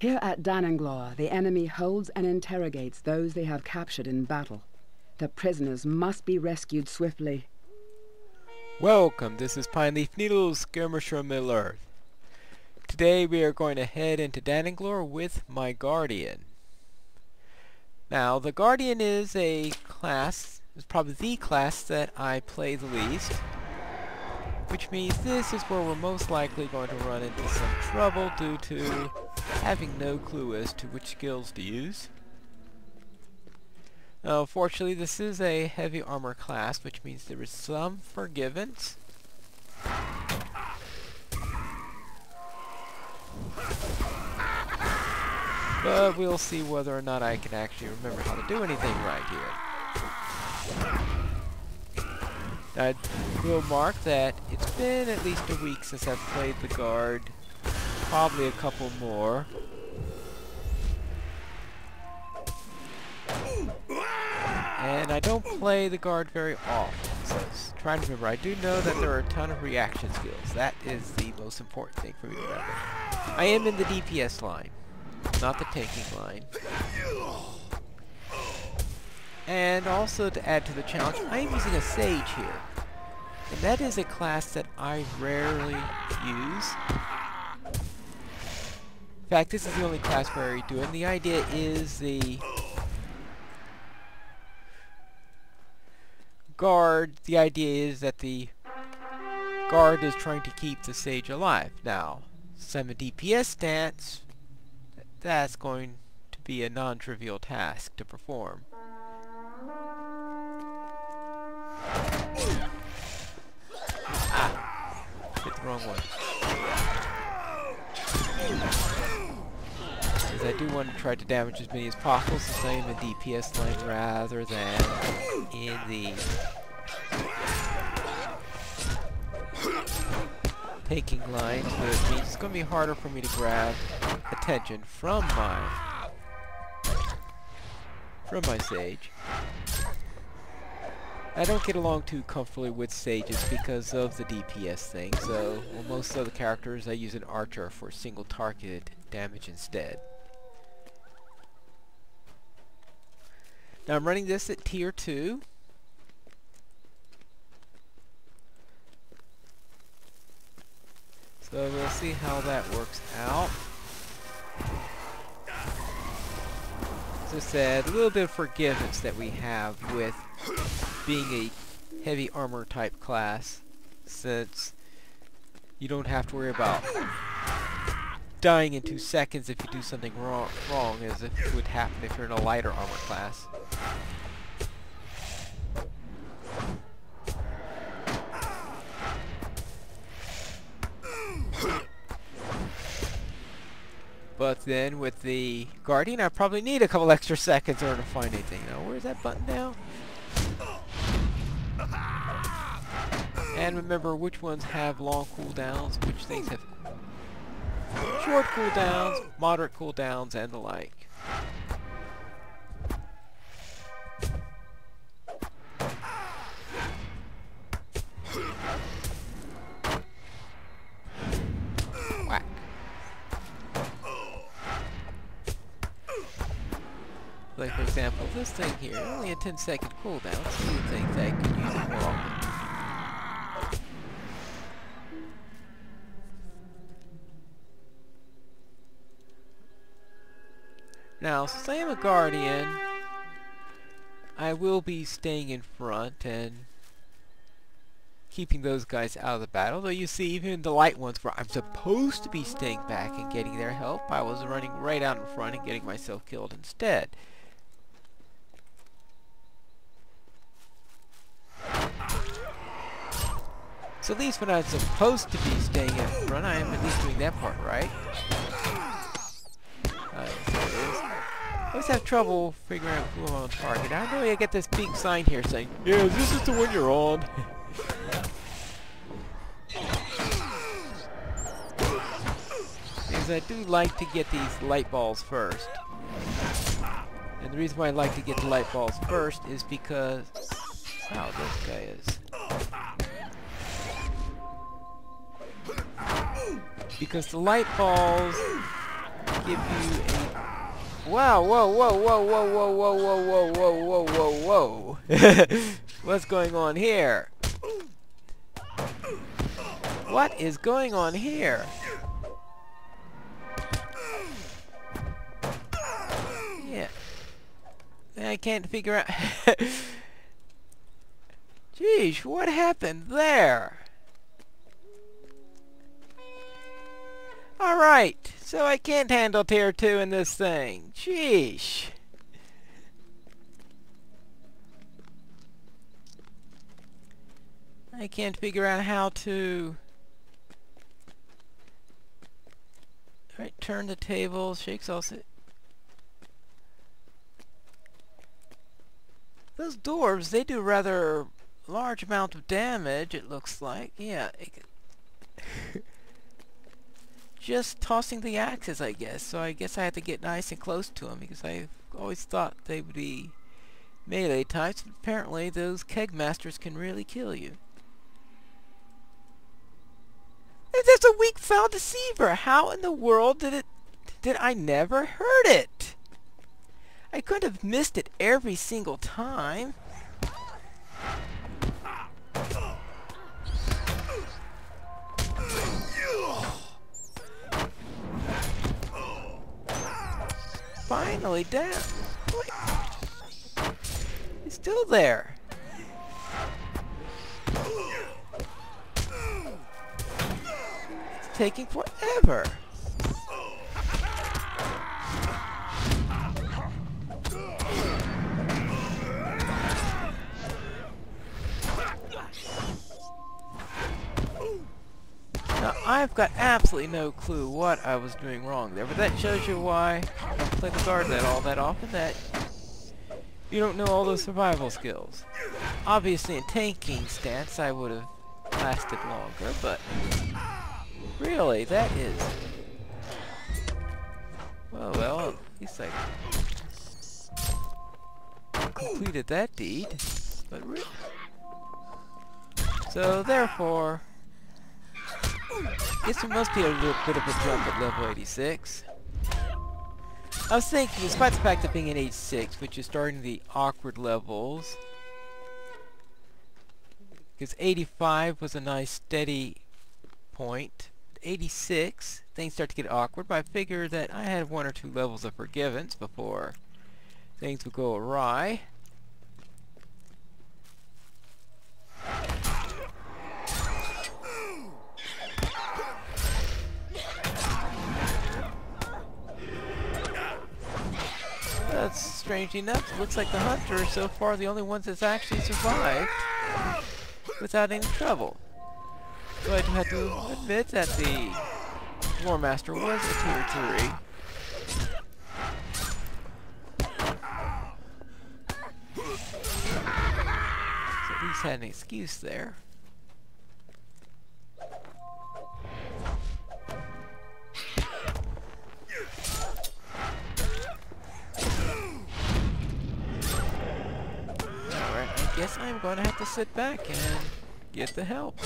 Here at Dananglor, the enemy holds and interrogates those they have captured in battle. The prisoners must be rescued swiftly. Welcome, this is Pineleaf Needles, skirmisher of Middle-earth. Today we are going to head into Dananglor with my Guardian. Now, the Guardian is a class, is probably the class that I play the least, which means this is where we're most likely going to run into some trouble due to having no clue as to which skills to use. Fortunately, this is a heavy armor class, which means there is some forgivance. But we'll see whether or not I can actually remember how to do anything right here. I will mark that it's been at least a week since I've played the Guard. Probably a couple more. And I don't play the Guard very often, so trying to remember. I do know that there are a ton of reaction skills. That is the most important thing for me to remember. I am in the DPS line, not the tanking line. And also to add to the challenge, I am using a Sage here. And that is a class that I rarely use. In fact, this is the only class where I do it. And the idea is the Guard, the idea is that the Guard is trying to keep the Sage alive. Now, some DPS stance, that's going to be a non-trivial task to perform. Ah! Hit the wrong one. Because I do want to try to damage as many as possible since I am in DPS line rather than in the taking line, so it means it's going to be harder for me to grab attention from my Sage. I don't get along too comfortably with Sages because of the DPS thing, so most other characters I use an Archer for single targeted damage instead. Now I'm running this at tier 2. So we'll see how that works out. As I said, a little bit of forgiveness that we have with being a heavy armor type class, since you don't have to worry about dying in 2 seconds if you do something wrong as it would happen if you're in a lighter armor class. But then with the Guardian, I probably need a couple extra seconds in order to find anything. Now, where's that button now? And remember which ones have long cooldowns, which things have short cooldowns, moderate cooldowns, and the like. Whack. Like for example, this thing here, only a 10-second cooldown, so you think that I could use it more often. Now, since I am a Guardian, I will be staying in front and keeping those guys out of the battle. Though you see, even the light ones where I'm supposed to be staying back and getting their help, I was running right out in front and getting myself killed instead. So at least when I'm supposed to be staying in front, I am at least doing that part right. I always have trouble figuring out who I'm on target. I know I get this big sign here saying, yeah, this is the one you're on. Because I do like to get these light balls first. And the reason why I like to get the light balls first is because... wow, this guy is... because the light balls give you a... Wow, whoa, whoa, whoa, whoa, whoa, whoa, whoa, whoa, whoa, whoa, whoa. What's going on here? What is going on here? Yeah. I can't figure out... Jeez, what happened there? Alright, so I can't handle tier 2 in this thing. Jeez. I can't figure out how to... Alright, turn the table, shakes all... Those dwarves, they do rather large amount of damage, it looks like. Yeah. Just tossing the axes, I guess. So I guess I have to get nice and close to them, because I always thought they would be melee types. But apparently those keg masters can really kill you. And there's a weak foul deceiver. How in the world did I never heard it? I could have missed it every single time. Finally down. Wait. He's still there. It's taking forever. Now, I've got absolutely no clue what I was doing wrong there, but that shows you why I don't play the guard all that often, that you don't know all those survival skills. Obviously in tanking stance I would have lasted longer, but really, that is... Well, at least I completed that deed, but really... So, therefore... Guess there must be a little bit of a jump at level 86. I was thinking, despite the fact of being at age 6, which is starting the awkward levels, because 85 was a nice steady point. 86, things start to get awkward, but I figured that I had 1 or 2 levels of forgivance before things would go awry. That's strange enough. It looks like the hunter are so far the only ones that's actually survived without any trouble. So I do have to admit that the Lore Master was a tier 3. So at least had an excuse there. I guess I'm going to have to sit back and get the help.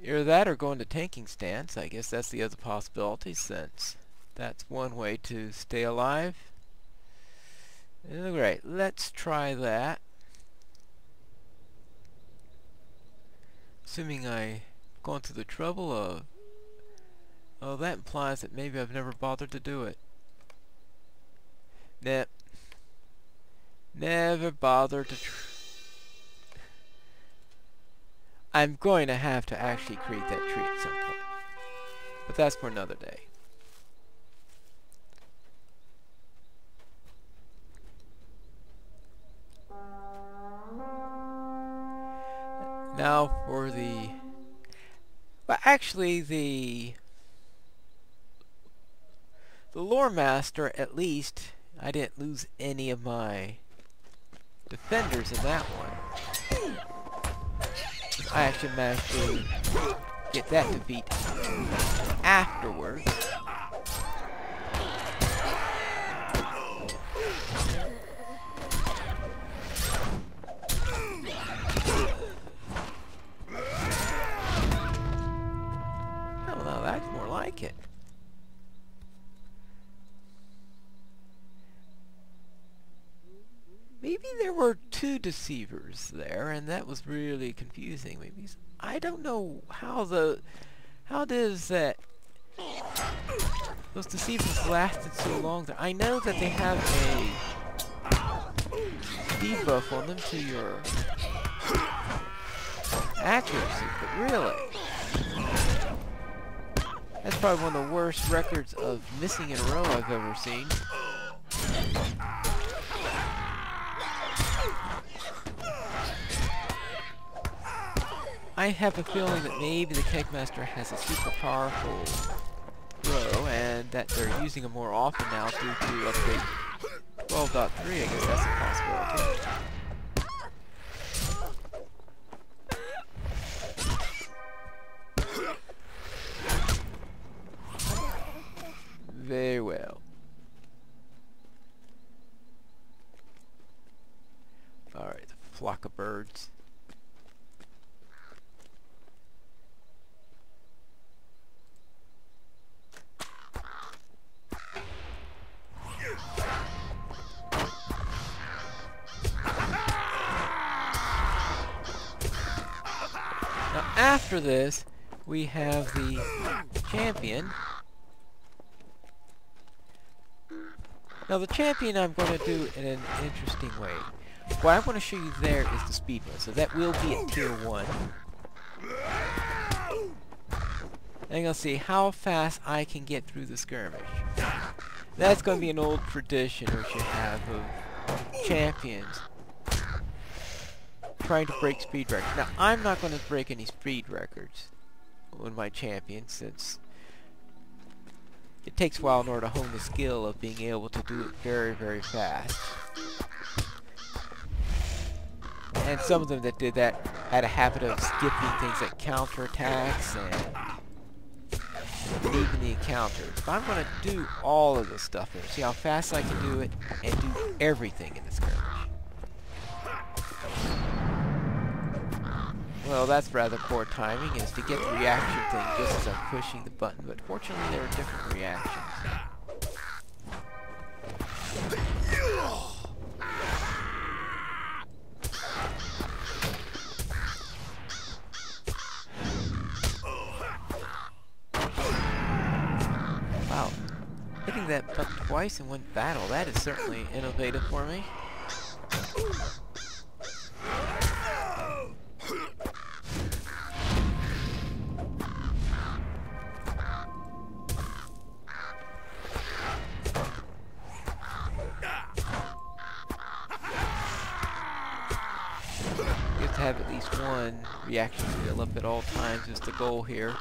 Either that or go into tanking stance. I guess that's the other possibility, since that's one way to stay alive. Alright, let's try that. Assuming I've gone through the trouble of... Oh, that implies that maybe I've never bothered to do it. Nah. Never bothered to... I'm going to have to actually create that tree at some point. But that's for another day. Now for the... Well, actually the Lore Master, at least, I didn't lose any of my defenders in that one. I actually managed to get that defeat afterwards. there were two deceivers there, and that was really confusing. Maybe I don't know how does that those deceivers lasted so long there. I know that they have a debuff on them to your accuracy, but really, that's probably one of the worst records of missing in a row I've ever seen. I have a feeling that maybe the Kegmaster has a super powerful throw, and that they're using it more often now due to update 12.3. I guess that's a possibility. Very well. Alright, the flock of birds. Now after this, we have the champion. Now the champion I'm going to do in an interesting way. What I want to show you there is the speed run, so that will be at tier 1. And you'll see how fast I can get through the skirmish. That's going to be an old tradition we should have of champions trying to break speed records. Now I'm not going to break any speed records with my champion, since it takes a while in order to hone the skill of being able to do it very, very fast. And some of them that did that had a habit of skipping things like counterattacks and even the encounters. But I'm going to do all of this stuff here, see how fast I can do it, and do everything in the skirmish. Well, that's rather poor timing, is to get the reaction thing just as I'm pushing the button, but fortunately there are different reactions. Wow, hitting that button twice in one battle, that is certainly innovative for me. Have at least one reaction skill up at all times is the goal here.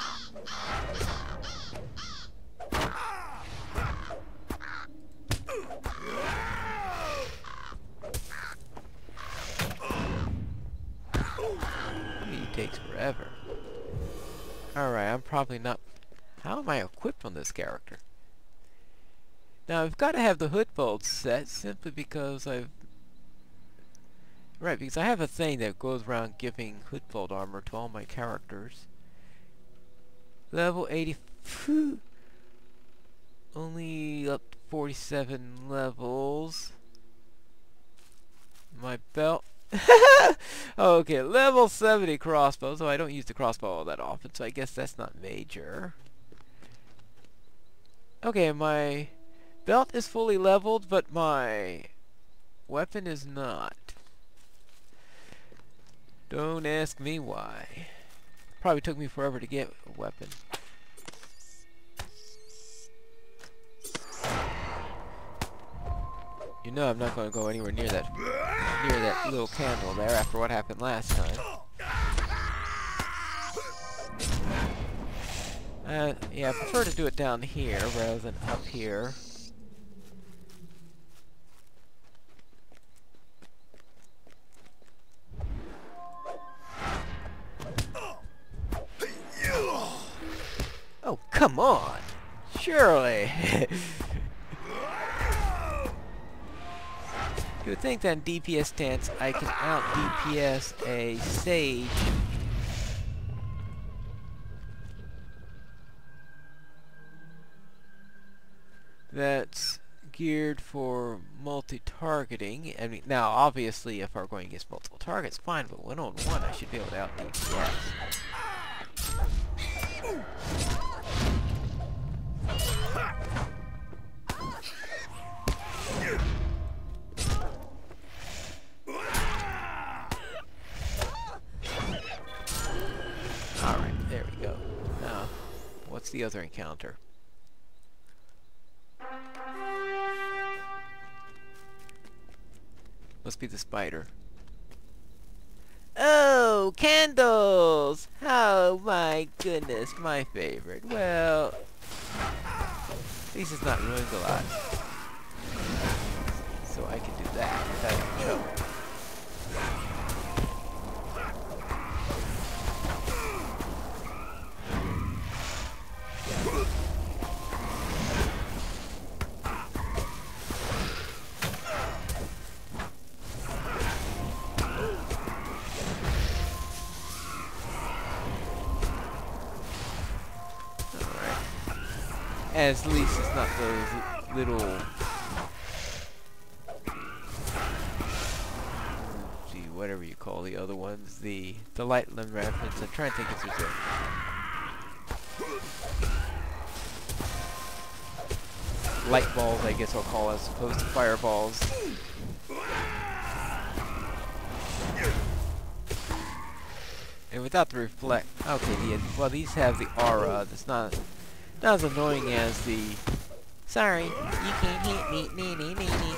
He takes forever. Alright, I'm probably not... How am I equipped on this character? Now I've got to have the hood bolts set simply because because I have a thing that goes around giving hoodfold armor to all my characters. Level 80... Phew, only up to 47 levels. My belt... Okay, level 70 crossbow, so I don't use the crossbow all that often, so I guess that's not major. Okay, my belt is fully leveled, but my weapon is not. Don't ask me why. Probably took me forever to get a weapon. You know I'm not going to go anywhere near that little candle there after what happened last time. Yeah, I prefer to do it down here rather than up here. Oh, come on! Surely! You would think that in DPS stance I can out-DPS a Sage. That's geared for multi-targeting. I mean, now obviously if we're going against multiple targets, fine, but one-on-one I should be able to out DPS. Alright, there we go. Now, what's the other encounter? Must be the spider. Oh, candles! Oh my goodness, my favorite. Well, at least it's not ruined a lot. So I can do that without any trouble. At least it's not those little, gee, whatever you call the other ones, the light limb reference. I'm trying to think if there's a light balls, I guess I'll call, as opposed to fireballs. And without the reflect, okay, well these have the aura. That's not as annoying as the sorry, you can't hit me, nee, nee, nee, nee.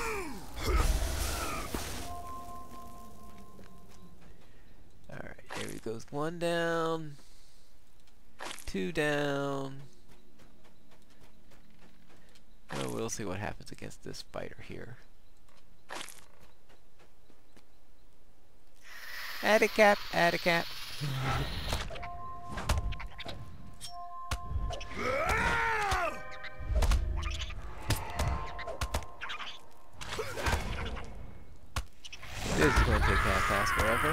Alright, there he goes. 1 down, 2 down. Oh, we'll see what happens against this spider here. Add a cap, add a cap. This is going to take half-past forever.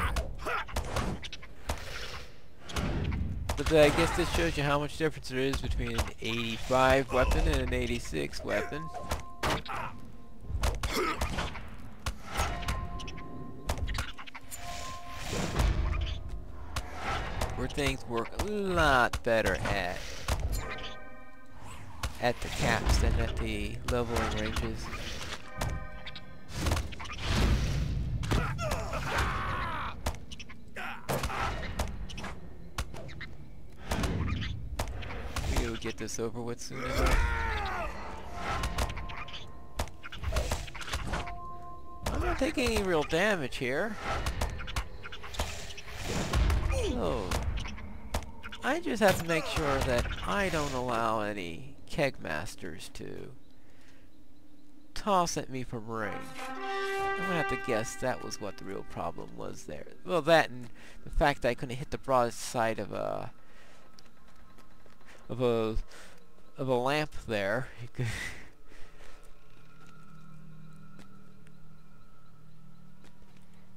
But I guess this shows you how much difference there is between an 85 weapon and an 86 weapon. Where things work a lot better at the caps than at the leveling ranges. We'll get this over with soon enough. I'm not taking any real damage here. Oh. I just have to make sure that I don't allow any keg masters to toss at me from range. I'm gonna have to guess that was what the real problem was there. Well, that and the fact that I couldn't hit the broadside of a lamp there.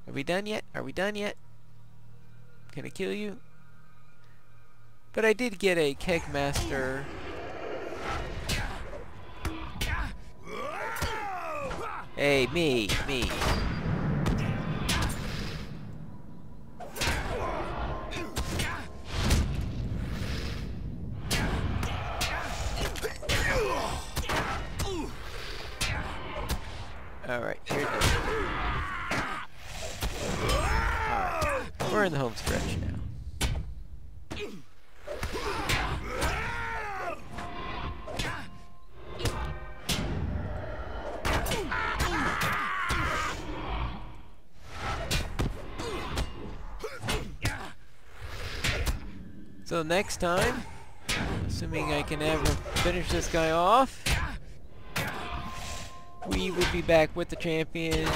Are we done yet? Are we done yet? Can I kill you? But I did get a keg master. Hey, me. Alright, here it is. Alright, we're in the home stretch now. So next time, assuming I can ever finish this guy off, we will be back with the champion,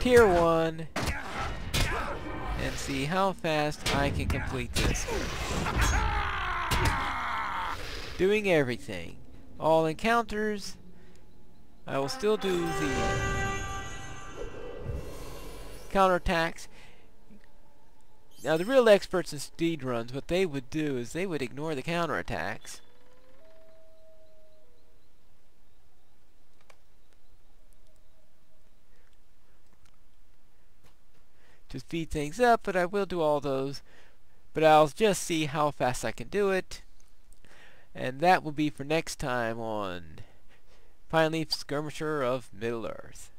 Tier 1, and see how fast I can complete this. Doing everything. All encounters. I will still do the counterattacks. Now the real experts in speed runs, what they would do is they would ignore the counterattacks to speed things up, but I will do all those. But I'll just see how fast I can do it. And that will be for next time on Pineleaf, Skirmisher of Middle-earth.